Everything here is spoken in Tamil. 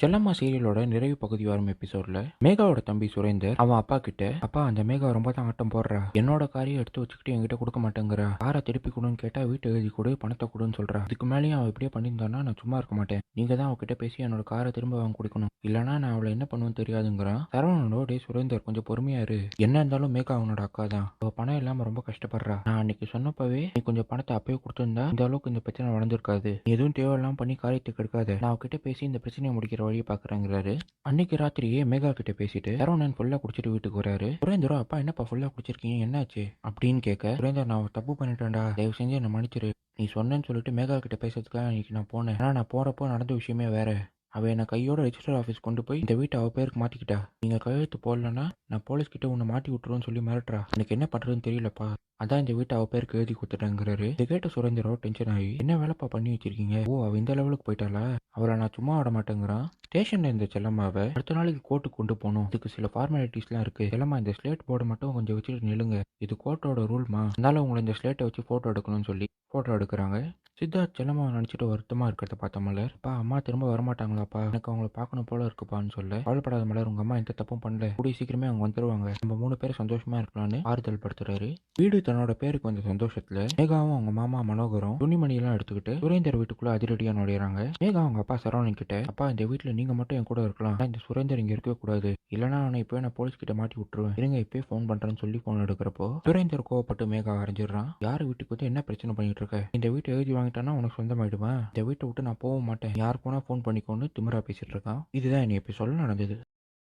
செல்லம்மா சீரியலோட நிறைவு பகுதி வரும் எபிசோட்ல மேகாவோட தம்பி சுரேந்தர் அவன் அப்பா கிட்ட, அப்பா அந்த மேகா ரொம்ப தான் ஆட்டம் போடுறா, என்னோட காரையை எடுத்து வச்சுக்கிட்டு என்கிட்ட கொடுக்க மாட்டேங்கிறா, காரை திருப்பி கொடுன்னு கேட்டா வீட்டை எழுதி கொடு, பணத்தை கொடுன்னு சொல்றா. இதுக்கு மேலேயும் அவன் இப்படியே பண்ணியிருந்தானா நான் சும்மா இருக்க மாட்டேன். நீங்க தான் அவகிட்ட பேசி என்னோட காரை திரும்ப வாங்க கொடுக்கணும், இல்லைனா நான் அவளை என்ன பண்ணுவேன்னு தெரியாதுங்கிறான். சரவணனோட சுரேந்தர் கொஞ்சம் பொறுமையா இரு, என்ன இருந்தாலும் மேகா அவனோட அக்கா தான், அவ பணம் இல்லாம ரொம்ப கஷ்டப்படுறா. நான் அன்னைக்கு சொன்னப்பவே நீ கொஞ்சம் பணத்தை அப்பயே கொடுத்துருந்தா இந்த அளவுக்கு இந்த பிரச்சனை வளர்ந்துருக்காது. நீ எதுவும் தேவையில்லாம பண்ணி காரியத்துக்கு எடுக்காத, நான் அவகிட்ட பேசி இந்த பிரச்சனையை முடிக்கிற வழியை பாக்குறேங்கிறாரு. அன்னைக்கு ராத்திரியே மேகா கிட்ட பேசிட்டு சரவணன் ஃபுல்லா குடிச்சிட்டு வீட்டுக்கு வராரு. சுரேந்தரும், அப்பா என்னப்பா ஃபுல்லா குடிச்சிருக்கீங்க, என்னாச்சு அப்படின்னு கேட்க, சுரேந்தர், நான் ஒரு தப்பு பண்ணிட்டேன்டா, தயவு செஞ்சு என்ன மன்னிச்சிரு. நீ சொன்னேன்னு சொல்லிட்டு மேகா கிட்ட பேசுறதுக்காக அன்னைக்கு நான் போனேன். ஆனா நான் போறப்போ நடந்த விஷயமே வேற. அவ என்ன கையோட ரெஜிஸ்டர் ஆஃபீஸ் கொண்டு போய் இந்த வீட்டை அவ பேருக்கு மாத்திக்கிட்டா. நீங்க கையெழுத்து போடலன்னா நான் போலீஸ் கிட்ட உன்னை மாட்டி விட்டுருன்னு சொல்லி மிரட்டுறா. எனக்கு என்ன பண்றதுன்னு தெரியலப்பா, அதான் இந்த வீட்டை அவ பேருக்கு எழுதி கொடுத்துட்டேங்கிறாரு. இதை கேட்ட சுரேந்தரோ டென்ஷன் ஆகி, என்ன வேலைப்பா பண்ணி வச்சிருக்கீங்க, ஓ அவ இந்த லெவலுக்கு போயிட்டாளா, அவளை நான் சும்மா விட மாட்டேங்கிறான். ஸ்டேஷன்ல இருந்த செல்லம்மாவை அடுத்த நாளைக்கு கோர்ட்டுக்கு கொண்டு போகணும், இதுக்கு சில ஃபார்மாலிட்டிஸ்லாம் இருக்கு. செல்லம்மா, இந்த ஸ்லேட் போர்டை மட்டும் கொஞ்சம் வச்சுட்டு நில்லுங்க, இது கோர்ட்டோட ரூல்மா, அதனால உங்களை இந்த ஸ்லேட்டை வச்சு போட்டோ எடுக்கணும்னு சொல்லி போட்டோ எடுக்கிறாங்க. சித்தார்த் செல்லம்மா நினச்சிட்டு வருத்தமா இருக்கிறத பார்த்த மலர், அப்பா அம்மா திரும்ப வரமாட்டாங்களாப்பா, எனக்கு அவங்கள பார்க்கணும் போல இருக்குப்பான்னு சொல்ல, கவலைப்படாத மலர், உங்க அம்மா எந்த தப்பும் பண்ணல, கூடிய சீக்கிரமே அவங்க வந்துருவாங்க, நம்ம 3 பேரும் சந்தோஷமா இருக்கலாம்னு ஆறுதல் படுத்துறாரு. வீடு தன்னோட பேருக்கு வந்த சந்தோஷத்துல மேகாவும் அவங்க மாமா மனோகரும் துணிமணி எல்லாம் எடுத்துக்கிட்டு சுரேந்தர் வீட்டுக்குள்ள அதிரடியா நுழையிறாங்க. மேகா அவங்க அப்பா சரவணன் கிட்ட, அப்பா இந்த வீட்டுல நீங்க மட்டும் என் கூட இருக்கலாம், ஆனா இந்த சுரேந்தர் இங்க இருக்கவே கூடாது, இல்லைன்னா அவனை இப்போ நான் போலீஸ் கிட்ட மாட்டி விட்டுருவேன், இருங்க இப்பயே ஃபோன் பண்றேன்னு சொல்லி ஃபோன் எடுக்கிறப்போ சுரேந்தர் கோவப்பட்டு மேகா அரைஞ்சிடுறான். யாரு வீட்டுக்கு வந்து என்ன பிரச்சனை பண்ணிட்டு இருக்க, இந்த வீட்டை எழுதி வாங்கிட்டானா உனக்கு சொந்தமாயிடுமா, இந்த வீட்டை விட்டு நான் போக மாட்டேன், யாருக்கு வேணா ஃபோன் பண்ணிக்கோன்னு திமிரா பேசிட்டு இருக்கான். இதுதான் என்னை இப்ப சொல்ல நடந்தது.